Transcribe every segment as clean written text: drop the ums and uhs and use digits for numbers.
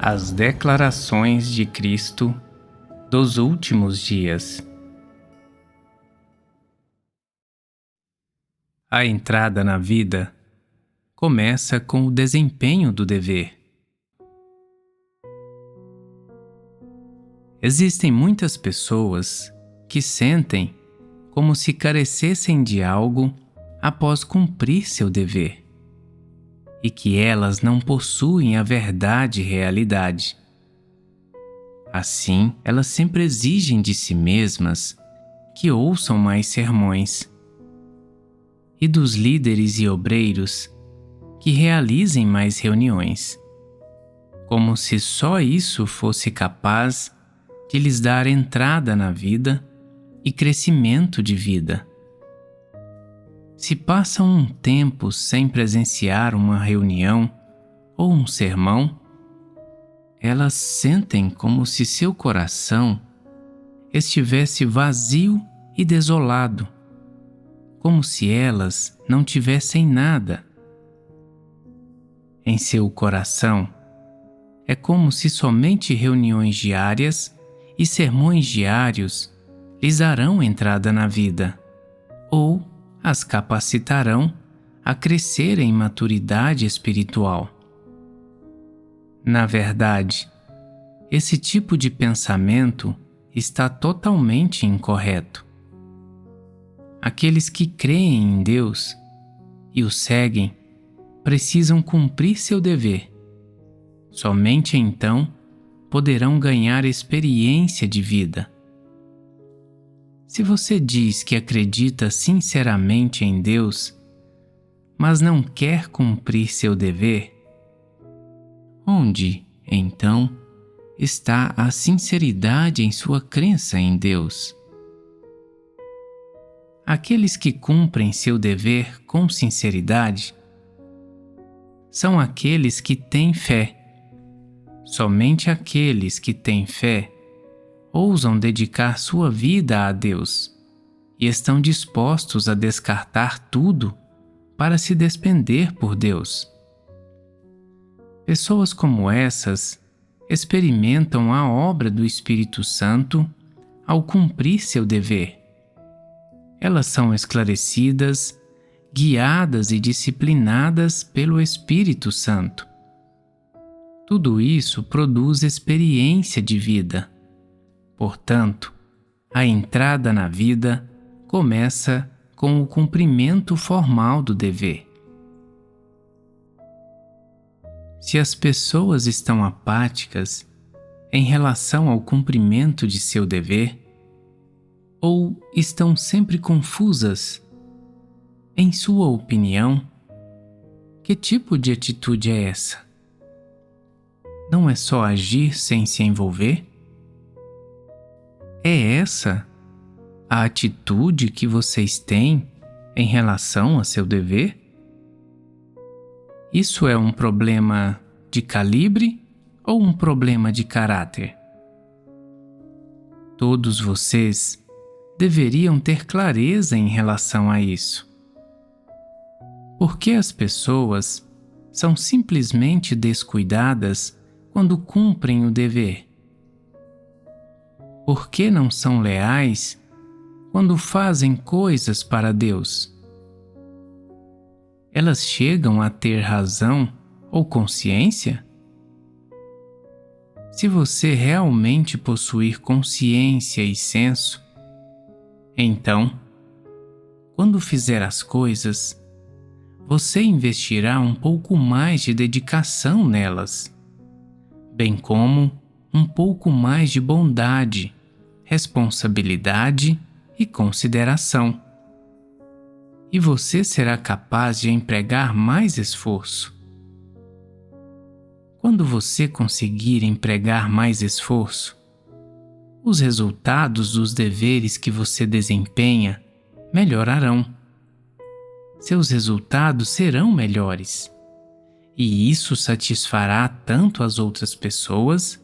As declarações de Cristo dos últimos dias. A entrada na vida começa com o desempenho do dever. Existem muitas pessoas que sentem como se carecessem de algo após cumprir seu dever, e que elas não possuem a verdade e realidade. Assim, elas sempre exigem de si mesmas que ouçam mais sermões, e dos líderes e obreiros que realizem mais reuniões, como se só isso fosse capaz de lhes dar entrada na vida e crescimento de vida. Se passam um tempo sem presenciar uma reunião ou um sermão, elas sentem como se seu coração estivesse vazio e desolado, como se elas não tivessem nada. Em seu coração, é como se somente reuniões diárias e sermões diários lhes darão entrada na vida, ou as capacitarão a crescer em maturidade espiritual. Na verdade, esse tipo de pensamento está totalmente incorreto. Aqueles que creem em Deus e o seguem precisam cumprir seu dever. Somente então poderão ganhar experiência de vida. Se você diz que acredita sinceramente em Deus, mas não quer cumprir seu dever, onde, então, está a sinceridade em sua crença em Deus? Aqueles que cumprem seu dever com sinceridade são aqueles que têm fé. Somente aqueles que têm fé ousam dedicar sua vida a Deus e estão dispostos a descartar tudo para se despender por Deus. Pessoas como essas experimentam a obra do Espírito Santo ao cumprir seu dever. Elas são esclarecidas, guiadas e disciplinadas pelo Espírito Santo. Tudo isso produz experiência de vida. Portanto, a entrada na vida começa com o cumprimento formal do dever. Se as pessoas estão apáticas em relação ao cumprimento de seu dever, ou estão sempre confusas, em sua opinião, que tipo de atitude é essa? Não é só agir sem se envolver? É essa a atitude que vocês têm em relação a seu dever? Isso é um problema de calibre ou um problema de caráter? Todos vocês deveriam ter clareza em relação a isso. Por que as pessoas são simplesmente descuidadas quando cumprem o dever? Por que não são leais quando fazem coisas para Deus? Elas chegam a ter razão ou consciência? Se você realmente possuir consciência e senso, então, quando fizer as coisas, você investirá um pouco mais de dedicação nelas, bem como um pouco mais de bondade, responsabilidade e consideração. E você será capaz de empregar mais esforço. Quando você conseguir empregar mais esforço, os resultados dos deveres que você desempenha melhorarão. Seus resultados serão melhores, e isso satisfará tanto as outras pessoas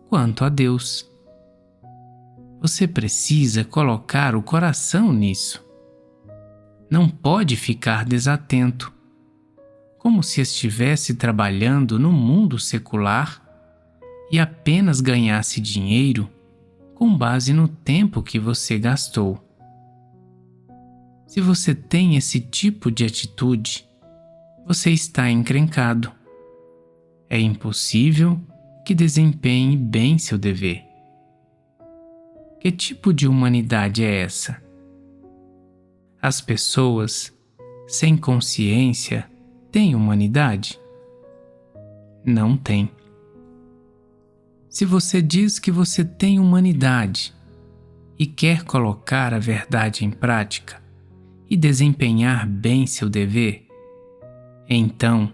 quanto a Deus. Você precisa colocar o coração nisso. Não pode ficar desatento, como se estivesse trabalhando no mundo secular e apenas ganhasse dinheiro com base no tempo que você gastou. Se você tem esse tipo de atitude, você está encrencado. É impossível que desempenhe bem seu dever. Que tipo de humanidade é essa? As pessoas sem consciência têm humanidade? Não têm. Se você diz que você tem humanidade e quer colocar a verdade em prática e desempenhar bem seu dever, então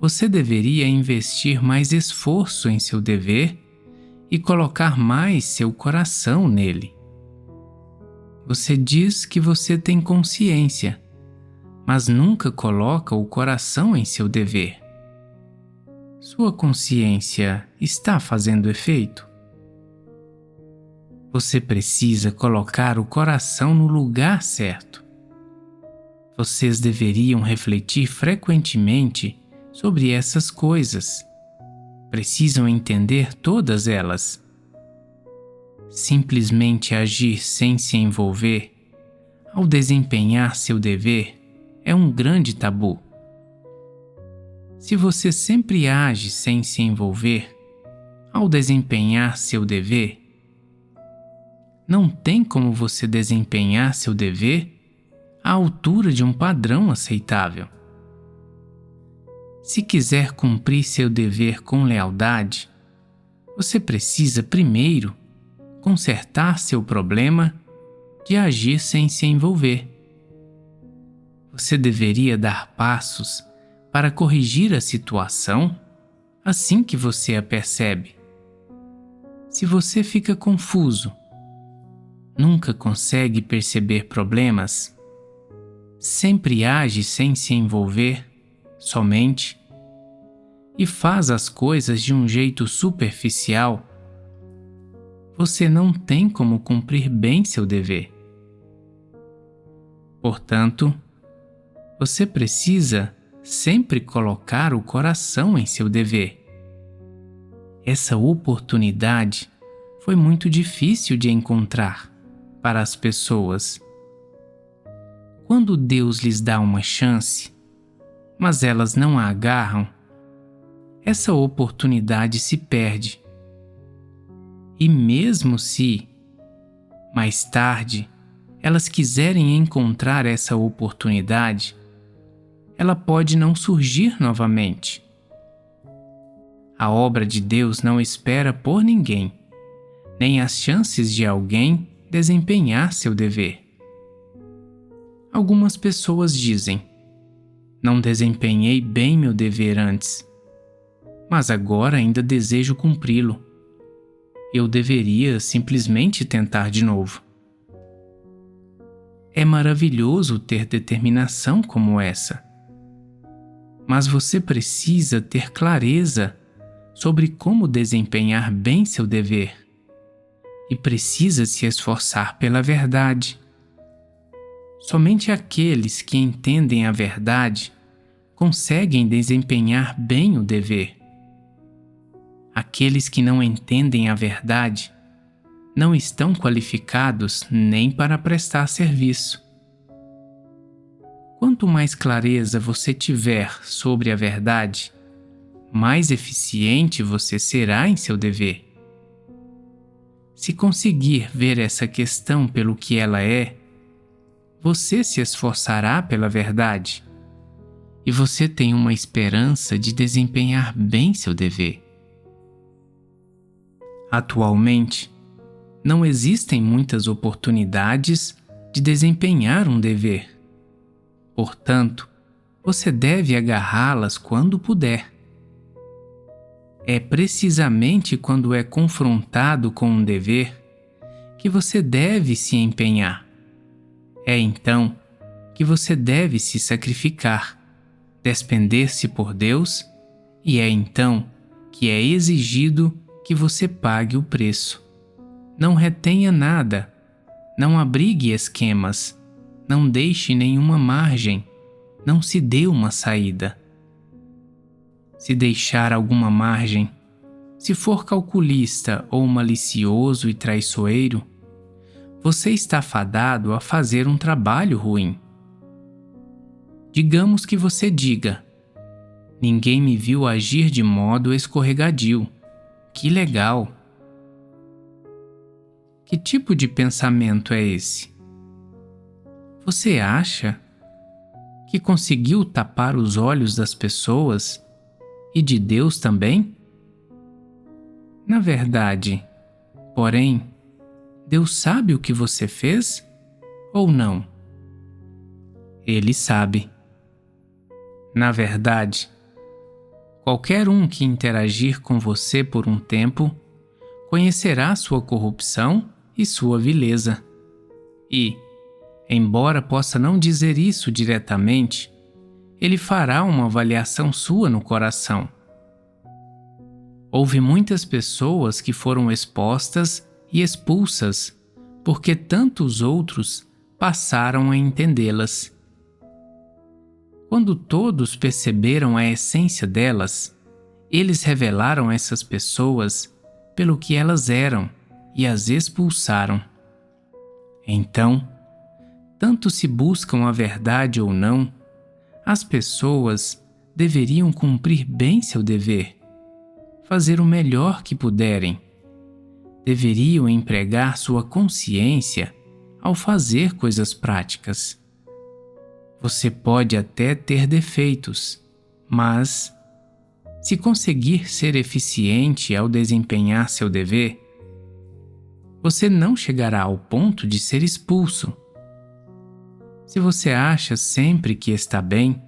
você deveria investir mais esforço em seu dever e colocar mais seu coração nele. Você diz que você tem consciência, mas nunca coloca o coração em seu dever. Sua consciência está fazendo efeito? Você precisa colocar o coração no lugar certo. Vocês deveriam refletir frequentemente sobre essas coisas. Precisam entender todas elas. Simplesmente agir sem se envolver, ao desempenhar seu dever, é um grande tabu. Se você sempre age sem se envolver, ao desempenhar seu dever, não tem como você desempenhar seu dever à altura de um padrão aceitável. Se quiser cumprir seu dever com lealdade, você precisa primeiro consertar seu problema de agir sem se envolver. Você deveria dar passos para corrigir a situação assim que você a percebe. Se você fica confuso, nunca consegue perceber problemas, sempre age sem se envolver, somente, e faz as coisas de um jeito superficial, você não tem como cumprir bem seu dever. Portanto, você precisa sempre colocar o coração em seu dever. Essa oportunidade foi muito difícil de encontrar para as pessoas. Quando Deus lhes dá uma chance, mas elas não a agarram, essa oportunidade se perde. E mesmo se, mais tarde, elas quiserem encontrar essa oportunidade, ela pode não surgir novamente. A obra de Deus não espera por ninguém, nem as chances de alguém desempenhar seu dever. Algumas pessoas dizem: não desempenhei bem meu dever antes, mas agora ainda desejo cumpri-lo. Eu deveria simplesmente tentar de novo. É maravilhoso ter determinação como essa. Mas você precisa ter clareza sobre como desempenhar bem seu dever e precisa se esforçar pela verdade. Somente aqueles que entendem a verdade conseguem desempenhar bem o dever. Aqueles que não entendem a verdade não estão qualificados nem para prestar serviço. Quanto mais clareza você tiver sobre a verdade, mais eficiente você será em seu dever. Se conseguir ver essa questão pelo que ela é, você se esforçará pela verdade e você tem uma esperança de desempenhar bem seu dever. Atualmente, não existem muitas oportunidades de desempenhar um dever. Portanto, você deve agarrá-las quando puder. É precisamente quando é confrontado com um dever que você deve se empenhar. É então que você deve se sacrificar, despender-se por Deus, e é então que é exigido que você pague o preço. Não retenha nada, não abrigue esquemas, não deixe nenhuma margem, não se dê uma saída. Se deixar alguma margem, Se for calculista ou malicioso e traiçoeiro, você está fadado a fazer um trabalho ruim. Digamos que você diga: ninguém me viu agir de modo escorregadio. Que legal! Que tipo de pensamento é esse? Você acha que conseguiu tapar os olhos das pessoas e de Deus também? Na verdade, porém, Deus sabe o que você fez ou não? Ele sabe. Na verdade, qualquer um que interagir com você por um tempo conhecerá sua corrupção e sua vileza. E, embora possa não dizer isso diretamente, ele fará uma avaliação sua no coração. Houve muitas pessoas que foram expostas e expulsas porque tantos outros passaram a entendê-las. Quando todos perceberam a essência delas, eles revelaram essas pessoas pelo que elas eram e as expulsaram. Então, tanto se buscam a verdade ou não, as pessoas deveriam cumprir bem seu dever, fazer o melhor que puderem. Deveriam empregar sua consciência ao fazer coisas práticas. Você pode até ter defeitos, mas, se conseguir ser eficiente ao desempenhar seu dever, você não chegará ao ponto de ser expulso. Se você acha sempre que está bem,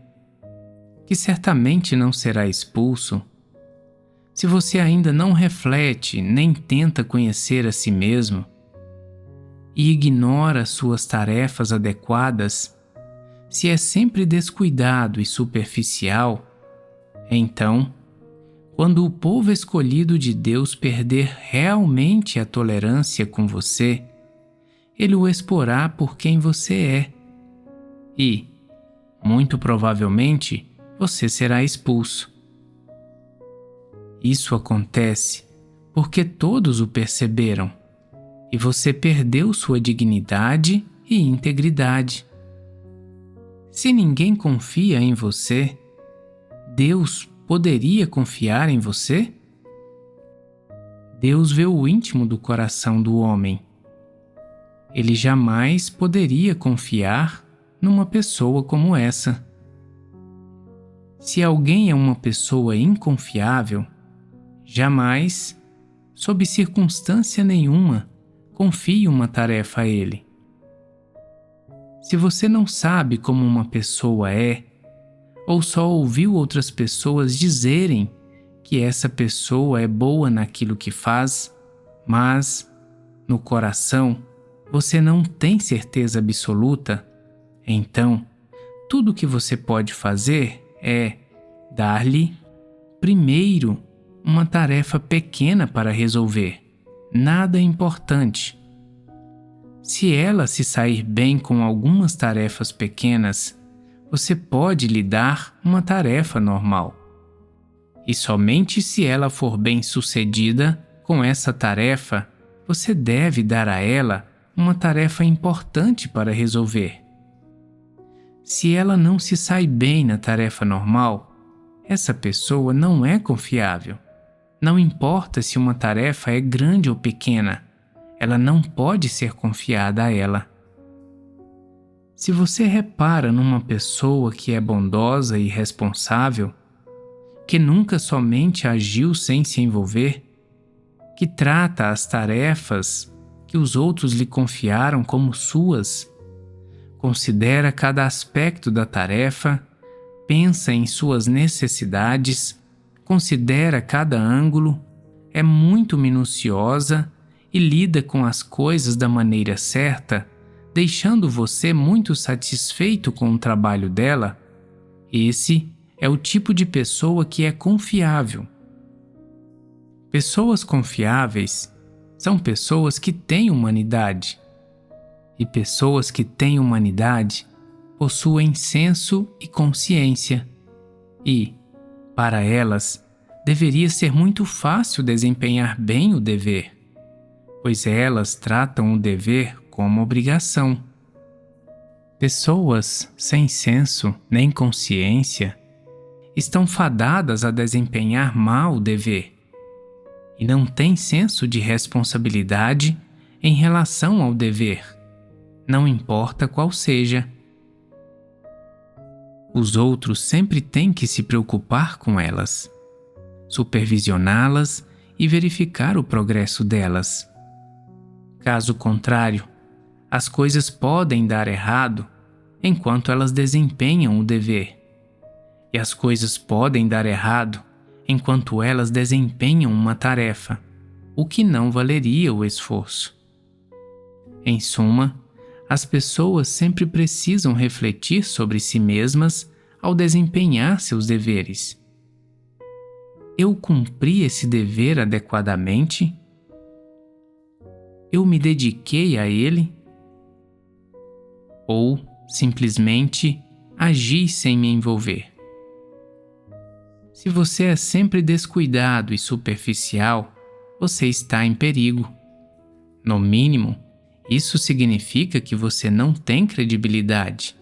que certamente não será expulso, se você ainda não reflete nem tenta conhecer a si mesmo e ignora suas tarefas adequadas, se é sempre descuidado e superficial, então, quando o povo escolhido de Deus perder realmente a tolerância com você, ele o exporá por quem você é. E, muito provavelmente, você será expulso. Isso acontece porque todos o perceberam, e você perdeu sua dignidade e integridade. Se ninguém confia em você, Deus poderia confiar em você? Deus vê o íntimo do coração do homem. Ele jamais poderia confiar numa pessoa como essa. Se alguém é uma pessoa inconfiável, jamais, sob circunstância nenhuma, confie uma tarefa a ele. Se você não sabe como uma pessoa é, ou só ouviu outras pessoas dizerem que essa pessoa é boa naquilo que faz, mas, no coração, você não tem certeza absoluta, então, tudo o que você pode fazer é dar-lhe, primeiro, uma tarefa pequena para resolver, nada importante. Se ela se sair bem com algumas tarefas pequenas, você pode lhe dar uma tarefa normal. E somente se ela for bem-sucedida com essa tarefa, você deve dar a ela uma tarefa importante para resolver. Se ela não se sai bem na tarefa normal, essa pessoa não é confiável. Não importa se uma tarefa é grande ou pequena, ela não pode ser confiada a ela. Se você repara numa pessoa que é bondosa e responsável, que nunca somente agiu sem se envolver, que trata as tarefas que os outros lhe confiaram como suas, considera cada aspecto da tarefa, pensa em suas necessidades, considera cada ângulo, é muito minuciosa e lida com as coisas da maneira certa, deixando você muito satisfeito com o trabalho dela, esse é o tipo de pessoa que é confiável. Pessoas confiáveis são pessoas que têm humanidade. E pessoas que têm humanidade possuem senso e consciência. E, para elas, deveria ser muito fácil desempenhar bem o dever, pois elas tratam o dever como obrigação. Pessoas sem senso nem consciência estão fadadas a desempenhar mal o dever e não têm senso de responsabilidade em relação ao dever, não importa qual seja. Os outros sempre têm que se preocupar com elas, supervisioná-las e verificar o progresso delas. Caso contrário, as coisas podem dar errado enquanto elas desempenham o dever, e as coisas podem dar errado enquanto elas desempenham uma tarefa, o que não valeria o esforço. Em suma, as pessoas sempre precisam refletir sobre si mesmas ao desempenhar seus deveres. Eu cumpri esse dever adequadamente? Eu me dediquei a ele? Ou simplesmente agi sem me envolver? Se você é sempre descuidado e superficial, você está em perigo. No mínimo, isso significa que você não tem credibilidade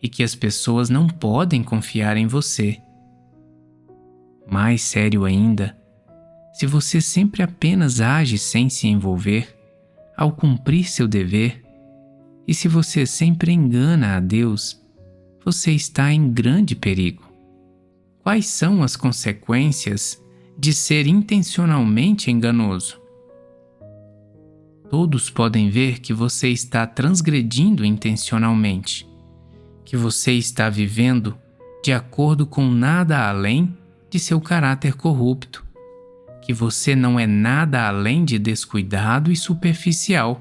e que as pessoas não podem confiar em você. Mais sério ainda, se você sempre apenas age sem se envolver, ao cumprir seu dever, e se você sempre engana a Deus, você está em grande perigo. Quais são as consequências de ser intencionalmente enganoso? Todos podem ver que você está transgredindo intencionalmente, que você está vivendo de acordo com nada além de seu caráter corrupto, que você não é nada além de descuidado e superficial,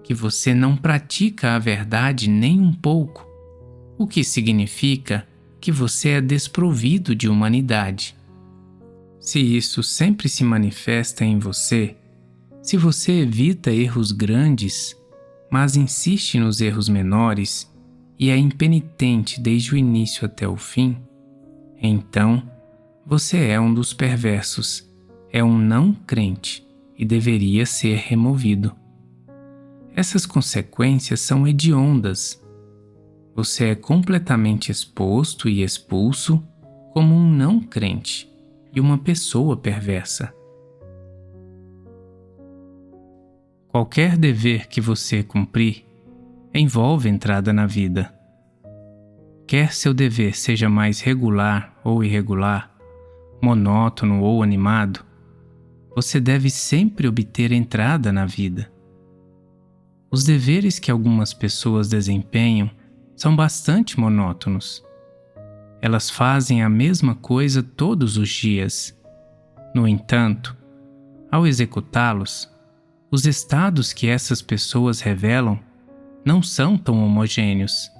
que você não pratica a verdade nem um pouco, o que significa que você é desprovido de humanidade. Se isso sempre se manifesta em você, se você evita erros grandes, mas insiste nos erros menores e é impenitente desde o início até o fim, então você é um dos perversos, é um não crente e deveria ser removido. Essas consequências são hediondas. Você é completamente exposto e expulso como um não crente e uma pessoa perversa. Qualquer dever que você cumprir envolve entrada na vida. Quer seu dever seja mais regular ou irregular, monótono ou animado, você deve sempre obter entrada na vida. Os deveres que algumas pessoas desempenham são bastante monótonos. Elas fazem a mesma coisa todos os dias. No entanto, ao executá-los, os estados que essas pessoas revelam não são tão homogêneos.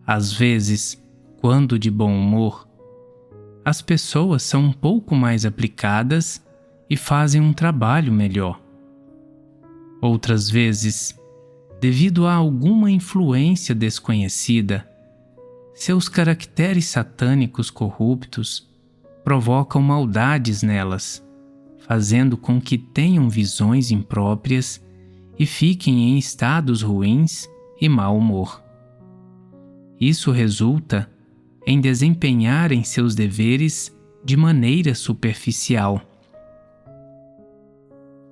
Às vezes, quando de bom humor, as pessoas são um pouco mais aplicadas e fazem um trabalho melhor. Outras vezes, devido a alguma influência desconhecida, seus caracteres satânicos corruptos provocam maldades nelas, fazendo com que tenham visões impróprias e fiquem em estados ruins e mau humor. Isso resulta em desempenharem seus deveres de maneira superficial.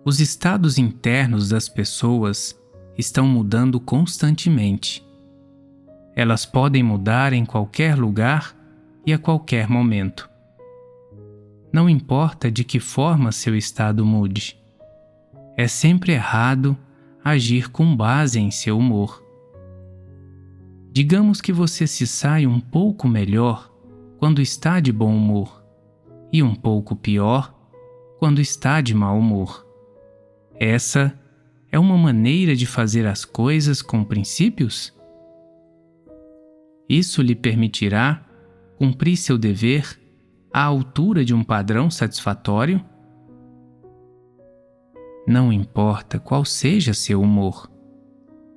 Os estados internos das pessoas estão mudando constantemente. Elas podem mudar em qualquer lugar e a qualquer momento. Não importa de que forma seu estado mude. É sempre errado agir com base em seu humor. Digamos que você se sai um pouco melhor quando está de bom humor e um pouco pior quando está de mau humor. Essa é uma maneira de fazer as coisas com princípios? Isso lhe permitirá cumprir seu dever à altura de um padrão satisfatório? Não importa qual seja seu humor,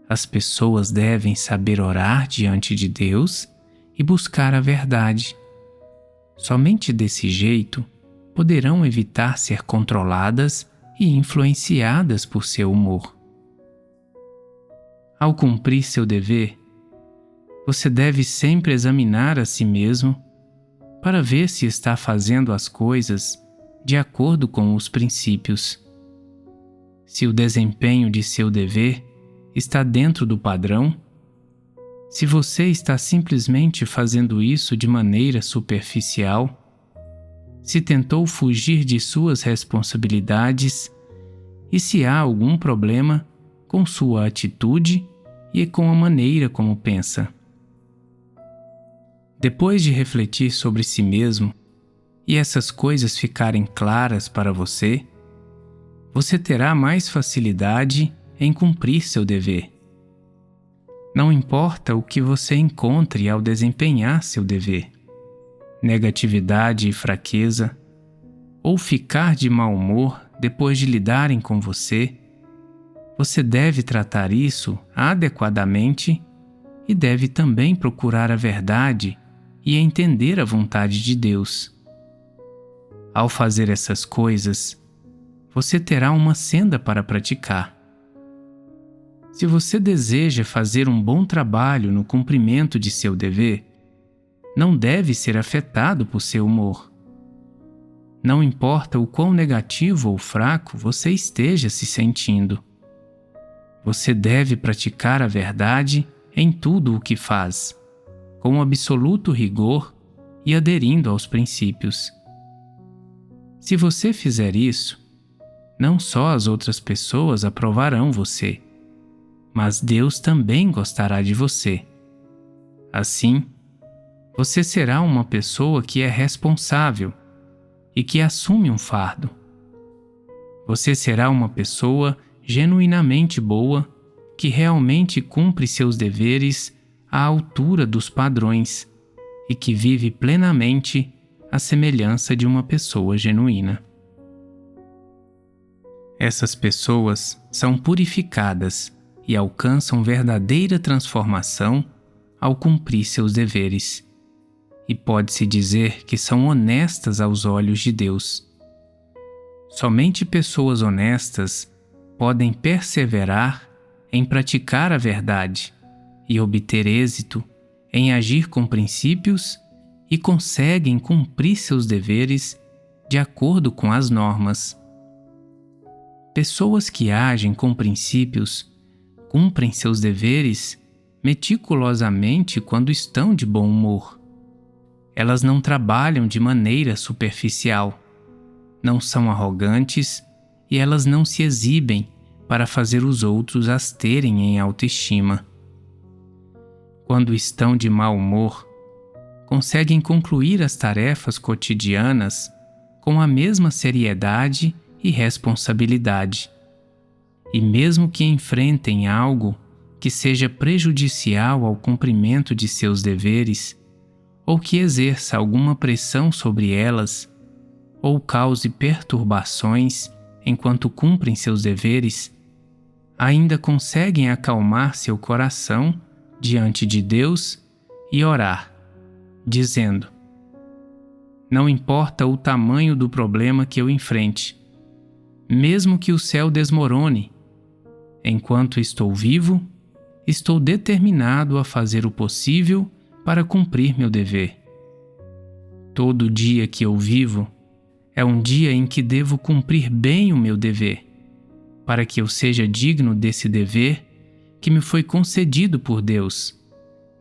as pessoas devem saber orar diante de Deus e buscar a verdade. Somente desse jeito poderão evitar ser controladas e influenciadas por seu humor. Ao cumprir seu dever, você deve sempre examinar a si mesmo para ver se está fazendo as coisas de acordo com os princípios. Se o desempenho de seu dever está dentro do padrão, se você está simplesmente fazendo isso de maneira superficial, se tentou fugir de suas responsabilidades e se há algum problema com sua atitude e com a maneira como pensa. Depois de refletir sobre si mesmo e essas coisas ficarem claras para você, você terá mais facilidade em cumprir seu dever. Não importa o que você encontre ao desempenhar seu dever, negatividade e fraqueza, ou ficar de mau humor depois de lidarem com você, você deve tratar isso adequadamente e deve também procurar a verdade e entender a vontade de Deus. Ao fazer essas coisas, você terá uma senda para praticar. Se você deseja fazer um bom trabalho no cumprimento de seu dever, não deve ser afetado por seu humor. Não importa o quão negativo ou fraco você esteja se sentindo. Você deve praticar a verdade em tudo o que faz, com absoluto rigor e aderindo aos princípios. Se você fizer isso, não só as outras pessoas aprovarão você, mas Deus também gostará de você. Assim, você será uma pessoa que é responsável e que assume um fardo. Você será uma pessoa genuinamente boa que realmente cumpre seus deveres à altura dos padrões e que vive plenamente à semelhança de uma pessoa genuína. Essas pessoas são purificadas e alcançam verdadeira transformação ao cumprir seus deveres. E pode-se dizer que são honestas aos olhos de Deus. Somente pessoas honestas podem perseverar em praticar a verdade e obter êxito em agir com princípios e conseguem cumprir seus deveres de acordo com as normas. Pessoas que agem com princípios cumprem seus deveres meticulosamente quando estão de bom humor. Elas não trabalham de maneira superficial, não são arrogantes e elas não se exibem para fazer os outros as terem em autoestima. Quando estão de mau humor, conseguem concluir as tarefas cotidianas com a mesma seriedade e responsabilidade. E mesmo que enfrentem algo que seja prejudicial ao cumprimento de seus deveres, ou que exerça alguma pressão sobre elas, ou cause perturbações enquanto cumprem seus deveres, ainda conseguem acalmar seu coração diante de Deus e orar, dizendo: não importa o tamanho do problema que eu enfrente, mesmo que o céu desmorone, enquanto estou vivo, estou determinado a fazer o possível para cumprir meu dever. Todo dia que eu vivo é um dia em que devo cumprir bem o meu dever, para que eu seja digno desse dever que me foi concedido por Deus,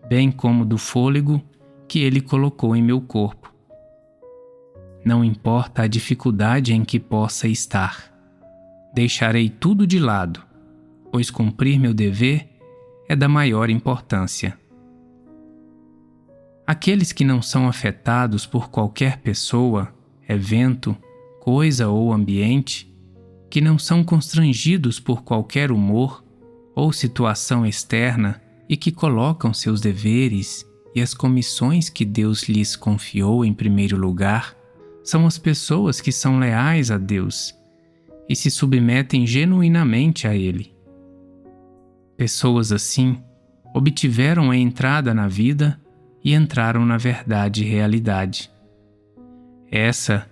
bem como do fôlego que Ele colocou em meu corpo. Não importa a dificuldade em que possa estar, deixarei tudo de lado, pois cumprir meu dever é da maior importância. Aqueles que não são afetados por qualquer pessoa, evento, coisa ou ambiente, que não são constrangidos por qualquer humor ou situação externa e que colocam seus deveres e as comissões que Deus lhes confiou em primeiro lugar, são as pessoas que são leais a Deus e se submetem genuinamente a Ele. Pessoas assim obtiveram a entrada na vida e entraram na verdade e realidade. Essa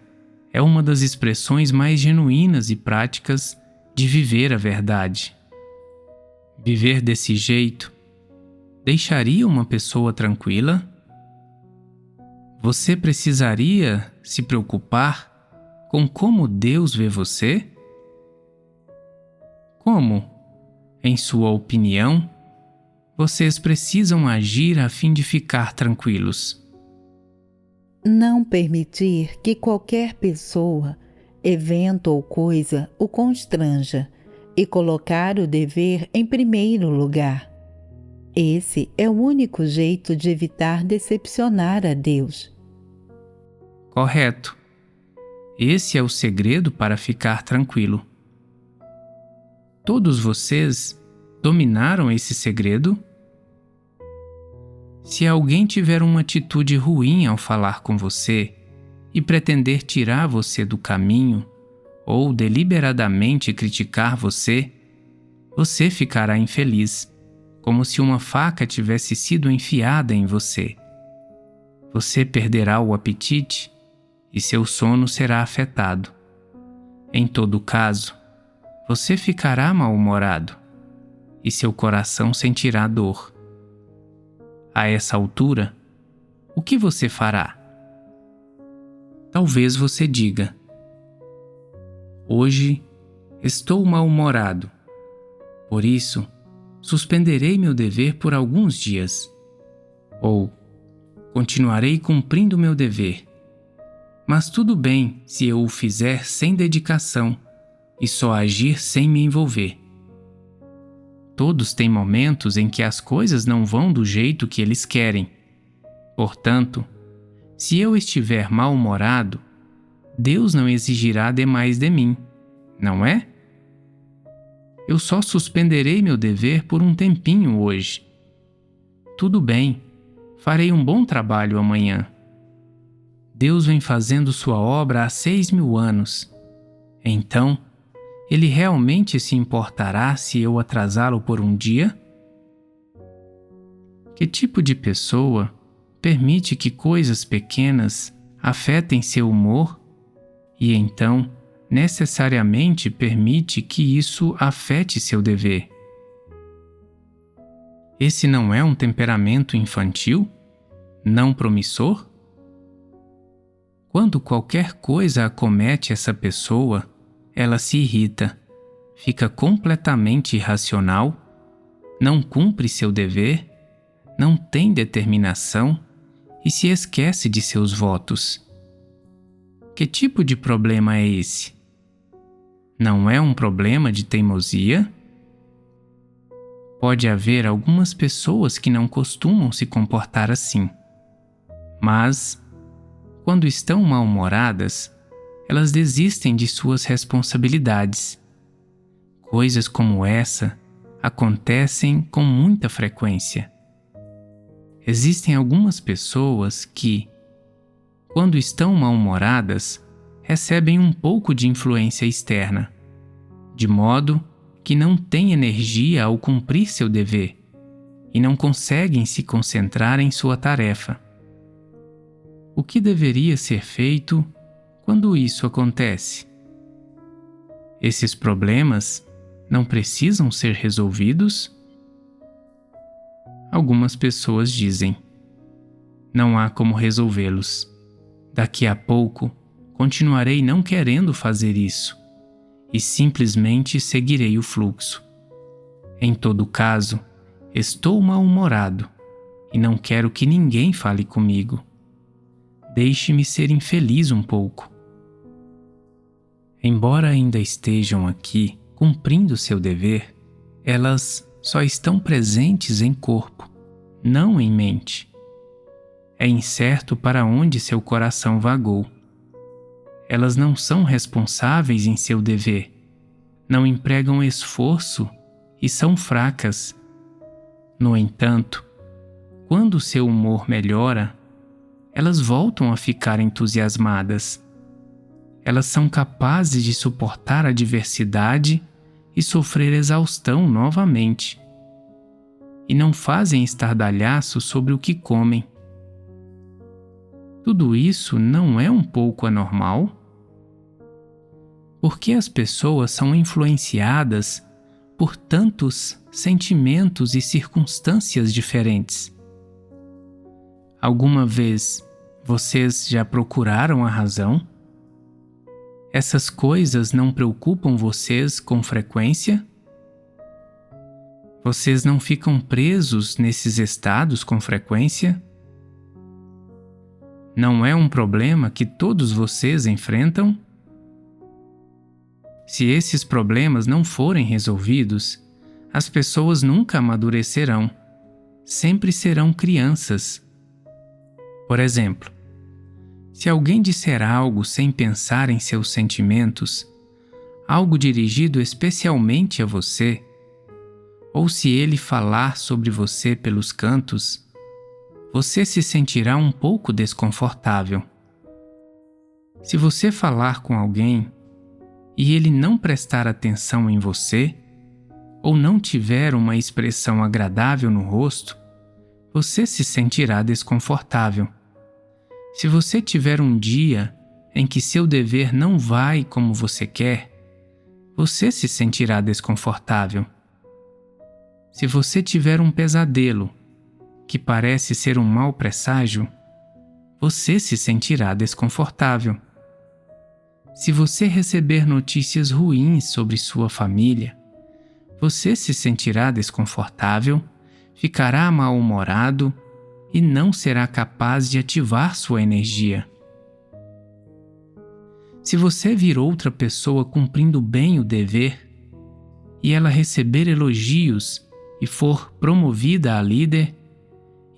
é uma das expressões mais genuínas e práticas de viver a verdade. Viver desse jeito deixaria uma pessoa tranquila? Você precisaria se preocupar com como Deus vê você? Como, em sua opinião, vocês precisam agir a fim de ficar tranquilos? Não permitir que qualquer pessoa, evento ou coisa o constranja e colocar o dever em primeiro lugar. Esse é o único jeito de evitar decepcionar a Deus. Correto. Esse é o segredo para ficar tranquilo. Todos vocês dominaram esse segredo? Se alguém tiver uma atitude ruim ao falar com você e pretender tirar você do caminho ou deliberadamente criticar você, você ficará infeliz, como se uma faca tivesse sido enfiada em você. Você perderá o apetite e seu sono será afetado. Em todo caso, você ficará mal-humorado e seu coração sentirá dor. A essa altura, o que você fará? Talvez você diga: hoje estou mal-humorado, por isso suspenderei meu dever por alguns dias. Ou continuarei cumprindo meu dever, mas tudo bem se eu o fizer sem dedicação e só agir sem me envolver. Todos têm momentos em que as coisas não vão do jeito que eles querem. Portanto, se eu estiver mal-humorado, Deus não exigirá demais de mim, não é? Eu só suspenderei meu dever por um tempinho hoje. Tudo bem, farei um bom trabalho amanhã. Deus vem fazendo sua obra há 6.000 anos. Então, Ele realmente se importará se eu atrasá-lo por um dia? Que tipo de pessoa permite que coisas pequenas afetem seu humor e então necessariamente permite que isso afete seu dever? Esse não é um temperamento infantil? Não promissor? Quando qualquer coisa acomete essa pessoa, ela se irrita, fica completamente irracional, não cumpre seu dever, não tem determinação e se esquece de seus votos. Que tipo de problema é esse? Não é um problema de teimosia? Pode haver algumas pessoas que não costumam se comportar assim, mas, quando estão mal-humoradas, elas desistem de suas responsabilidades. Coisas como essa acontecem com muita frequência. Existem algumas pessoas que, quando estão mal-humoradas, recebem um pouco de influência externa, de modo que não têm energia ao cumprir seu dever e não conseguem se concentrar em sua tarefa. O que deveria ser feito quando isso acontece? Esses problemas não precisam ser resolvidos? Algumas pessoas dizem: não há como resolvê-los. Daqui a pouco, continuarei não querendo fazer isso e simplesmente seguirei o fluxo. Em todo caso, estou mal-humorado e não quero que ninguém fale comigo. Deixe-me ser infeliz um pouco. Embora ainda estejam aqui cumprindo seu dever, elas só estão presentes em corpo, não em mente. É incerto para onde seu coração vagou. Elas não são responsáveis em seu dever, não empregam esforço e são fracas. No entanto, quando seu humor melhora, elas voltam a ficar entusiasmadas. Elas são capazes de suportar a adversidade e sofrer exaustão novamente. E não fazem estardalhaço sobre o que comem. tudo isso não é um pouco anormal? Por que as pessoas são influenciadas por tantos sentimentos e circunstâncias diferentes? Alguma vez vocês já procuraram a razão? Essas coisas não preocupam vocês com frequência? Vocês não ficam presos nesses estados com frequência? Não é um problema que todos vocês enfrentam? Se esses problemas não forem resolvidos, as pessoas nunca amadurecerão, sempre serão crianças. Por exemplo, se alguém disser algo sem pensar em seus sentimentos, algo dirigido especialmente a você, ou se ele falar sobre você pelos cantos, você se sentirá um pouco desconfortável. Se você falar com alguém e ele não prestar atenção em você, ou não tiver uma expressão agradável no rosto, você se sentirá desconfortável. Se você tiver um dia em que seu dever não vai como você quer, você se sentirá desconfortável. Se você tiver um pesadelo que parece ser um mau presságio, você se sentirá desconfortável. Se você receber notícias ruins sobre sua família, você se sentirá desconfortável, ficará mal-humorado e não será capaz de ativar sua energia. Se você vir outra pessoa cumprindo bem o dever e ela receber elogios e for promovida a líder,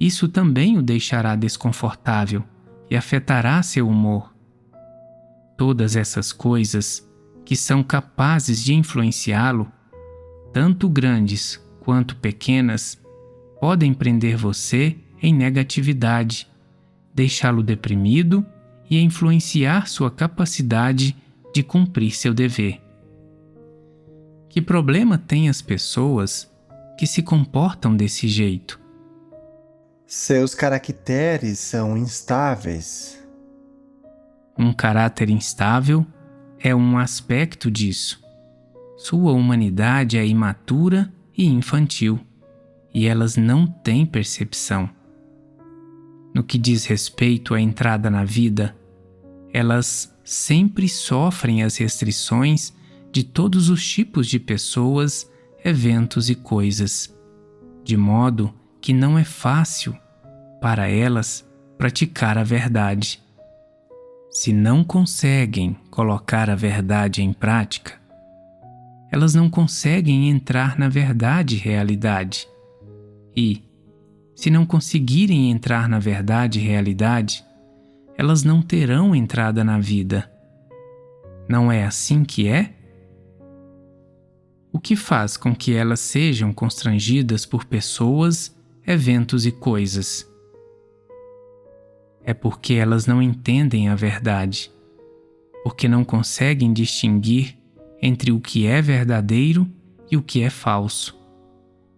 isso também o deixará desconfortável e afetará seu humor. Todas essas coisas que são capazes de influenciá-lo, tanto grandes quanto pequenas, podem prender você em negatividade, deixá-lo deprimido e influenciar sua capacidade de cumprir seu dever. Que problema têm as pessoas que se comportam desse jeito? Seus caracteres são instáveis. Um caráter instável é um aspecto disso. Sua humanidade é imatura e infantil, e elas não têm percepção. No que diz respeito à entrada na vida, elas sempre sofrem as restrições de todos os tipos de pessoas, eventos e coisas, de modo que não é fácil para elas praticar a verdade. Se não conseguem colocar a verdade em prática, elas não conseguem entrar na verdade realidade. E, se não conseguirem entrar na verdade realidade, elas não terão entrada na vida. Não é assim que é? O que faz com que elas sejam constrangidas por pessoas, eventos e coisas? É porque elas não entendem a verdade, porque não conseguem distinguir entre o que é verdadeiro e o que é falso,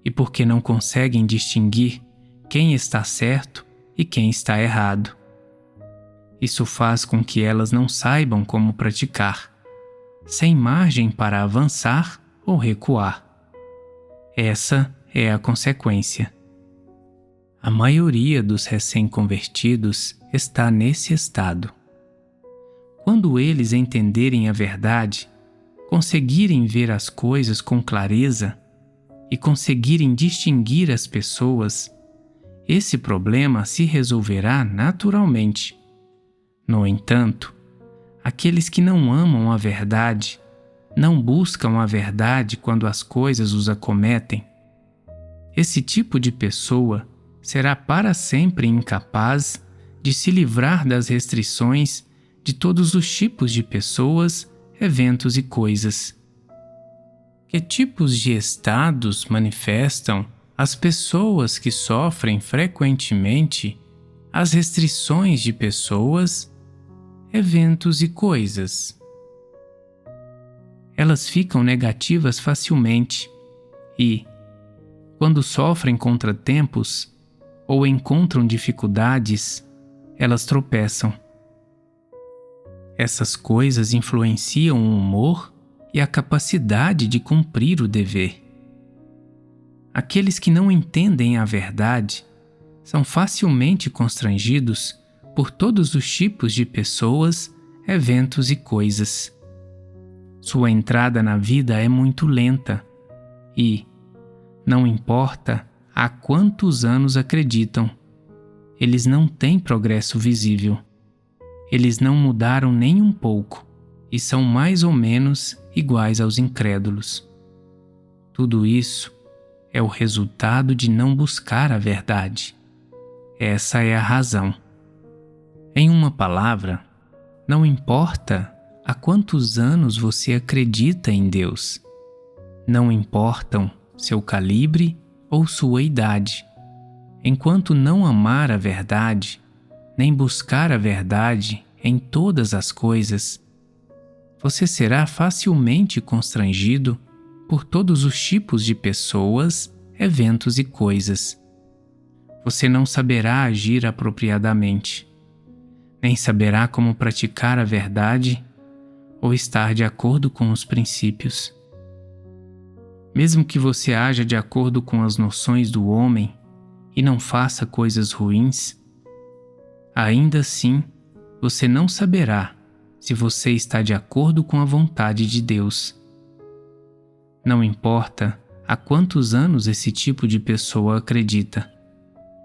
e porque não conseguem distinguir quem está certo e quem está errado. Isso faz com que elas não saibam como praticar, sem margem para avançar ou recuar. Essa é a consequência. A maioria dos recém-convertidos está nesse estado. Quando eles entenderem a verdade, conseguirem ver as coisas com clareza e conseguirem distinguir as pessoas, esse problema se resolverá naturalmente. No entanto, aqueles que não amam a verdade, não buscam a verdade quando as coisas os acometem, esse tipo de pessoa será para sempre incapaz de se livrar das restrições de todos os tipos de pessoas, eventos e coisas. Que tipos de estados manifestam as pessoas que sofrem frequentemente as restrições de pessoas, eventos e coisas? Elas ficam negativas facilmente e, quando sofrem contratempos ou encontram dificuldades, elas tropeçam. Essas coisas influenciam o humor e a capacidade de cumprir o dever. Aqueles que não entendem a verdade são facilmente constrangidos por todos os tipos de pessoas, eventos e coisas. Sua entrada na vida é muito lenta e, não importa há quantos anos acreditam, eles não têm progresso visível. Eles não mudaram nem um pouco e são mais ou menos iguais aos incrédulos. Tudo isso é o resultado de não buscar a verdade. Essa é a razão. Em uma palavra, não importa há quantos anos você acredita em Deus. Não importam seu calibre ou sua idade. Enquanto não amar a verdade, nem buscar a verdade em todas as coisas, você será facilmente constrangido por todos os tipos de pessoas, eventos e coisas. Você não saberá agir apropriadamente, nem saberá como praticar a verdade ou estar de acordo com os princípios. Mesmo que você haja de acordo com as noções do homem e não faça coisas ruins, ainda assim você não saberá se você está de acordo com a vontade de Deus. Não importa há quantos anos esse tipo de pessoa acredita,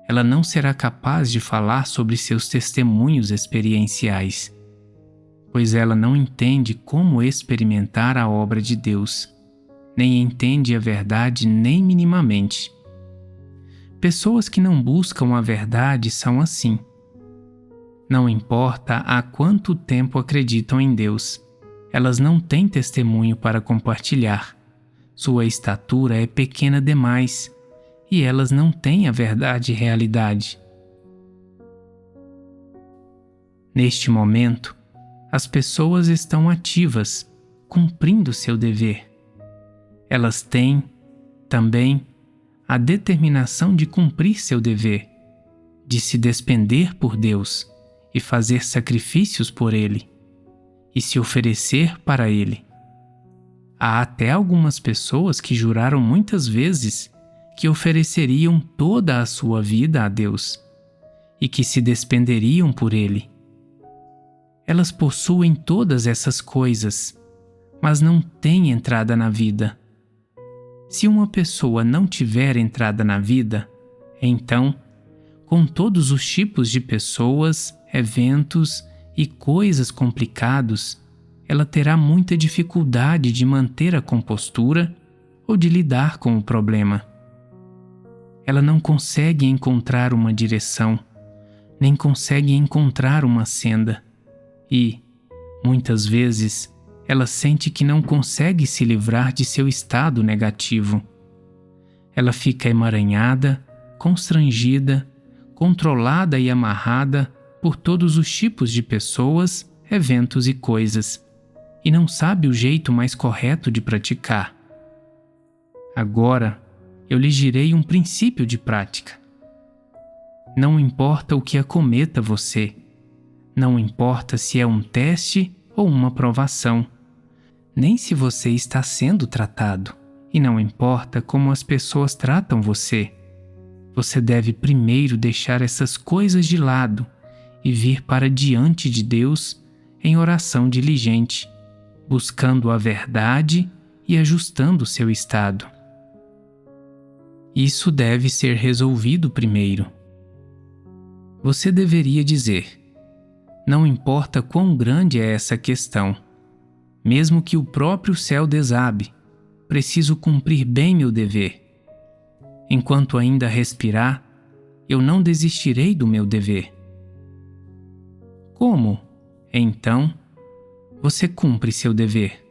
ela não será capaz de falar sobre seus testemunhos experienciais, pois ela não entende como experimentar a obra de Deus, nem entende a verdade nem minimamente. Pessoas que não buscam a verdade são assim. Não importa há quanto tempo acreditam em Deus, elas não têm testemunho para compartilhar. Sua estatura é pequena demais e elas não têm a verdade e realidade. Neste momento, as pessoas estão ativas, cumprindo seu dever. Elas têm, também, a determinação de cumprir seu dever, de se despender por Deus e fazer sacrifícios por Ele, e se oferecer para Ele. Há até algumas pessoas que juraram muitas vezes que ofereceriam toda a sua vida a Deus e que se despenderiam por Ele. Elas possuem todas essas coisas, mas não têm entrada na vida. Se uma pessoa não tiver entrada na vida, então, com todos os tipos de pessoas, eventos e coisas complicados, ela terá muita dificuldade de manter a compostura ou de lidar com o problema. Ela não consegue encontrar uma direção, nem consegue encontrar uma senda e, muitas vezes, ela sente que não consegue se livrar de seu estado negativo. Ela fica emaranhada, constrangida, controlada e amarrada por todos os tipos de pessoas, eventos e coisas, e não sabe o jeito mais correto de praticar. Agora, eu lhe direi um princípio de prática. Não importa o que acometa você, não importa se é um teste ou uma provação, nem se você está sendo tratado, e não importa como as pessoas tratam você. Você deve primeiro deixar essas coisas de lado e vir para diante de Deus em oração diligente, buscando a verdade e ajustando seu estado. Isso deve ser resolvido primeiro. Você deveria dizer: não importa quão grande é essa questão, mesmo que o próprio céu desabe, preciso cumprir bem meu dever. Enquanto ainda respirar, eu não desistirei do meu dever. Como, então, você cumpre seu dever?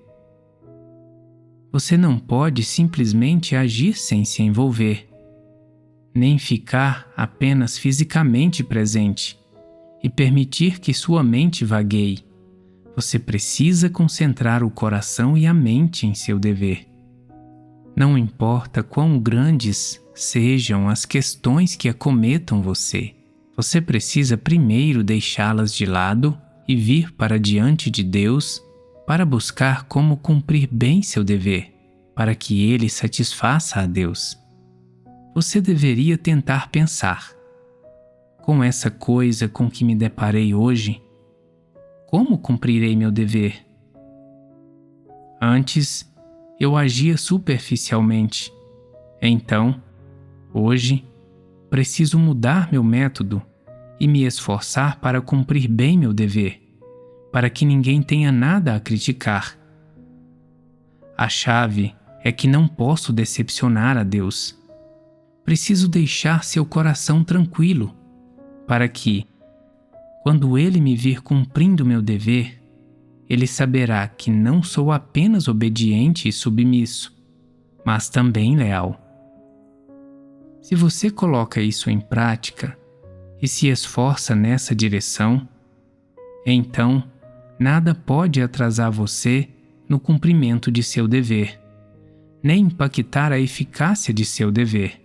Você não pode simplesmente agir sem se envolver, nem ficar apenas fisicamente presente e permitir que sua mente vagueie. Você precisa concentrar o coração e a mente em seu dever. Não importa quão grandes sejam as questões que acometam você, Você precisa primeiro deixá-las de lado e vir para diante de Deus para buscar como cumprir bem seu dever, para que Ele satisfaça a Deus. Você deveria tentar pensar: com essa coisa com que me deparei hoje, como cumprirei meu dever? Antes, eu agia superficialmente. Então, hoje, preciso mudar meu método e me esforçar para cumprir bem meu dever, para que ninguém tenha nada a criticar. A chave é que não posso decepcionar a Deus. Preciso deixar seu coração tranquilo, para que, quando Ele me vir cumprindo meu dever, Ele saberá que não sou apenas obediente e submisso, mas também leal. Se você coloca isso em prática e se esforça nessa direção, então nada pode atrasar você no cumprimento de seu dever, nem impactar a eficácia de seu dever.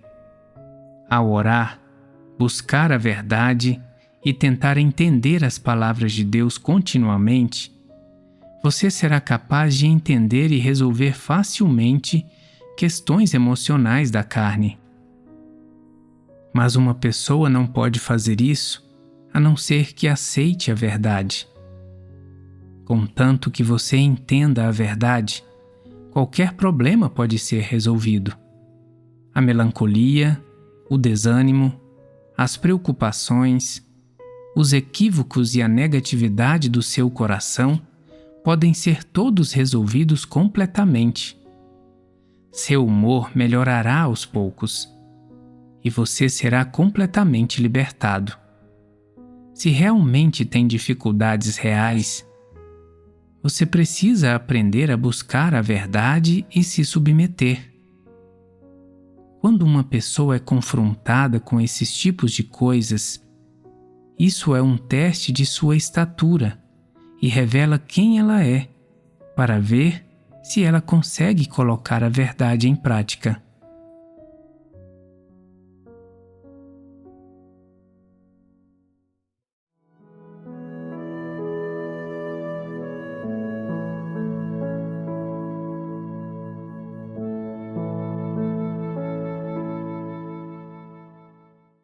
Ao orar, buscar a verdade e tentar entender as palavras de Deus continuamente, você será capaz de entender e resolver facilmente questões emocionais da carne. Mas uma pessoa não pode fazer isso a não ser que aceite a verdade. Contanto que você entenda a verdade, qualquer problema pode ser resolvido. A melancolia, o desânimo, as preocupações, os equívocos e a negatividade do seu coração podem ser todos resolvidos completamente. Seu humor melhorará aos poucos e você será completamente libertado. Se realmente tem dificuldades reais, você precisa aprender a buscar a verdade e se submeter. Quando uma pessoa é confrontada com esses tipos de coisas, isso é um teste de sua estatura e revela quem ela é, para ver se ela consegue colocar a verdade em prática.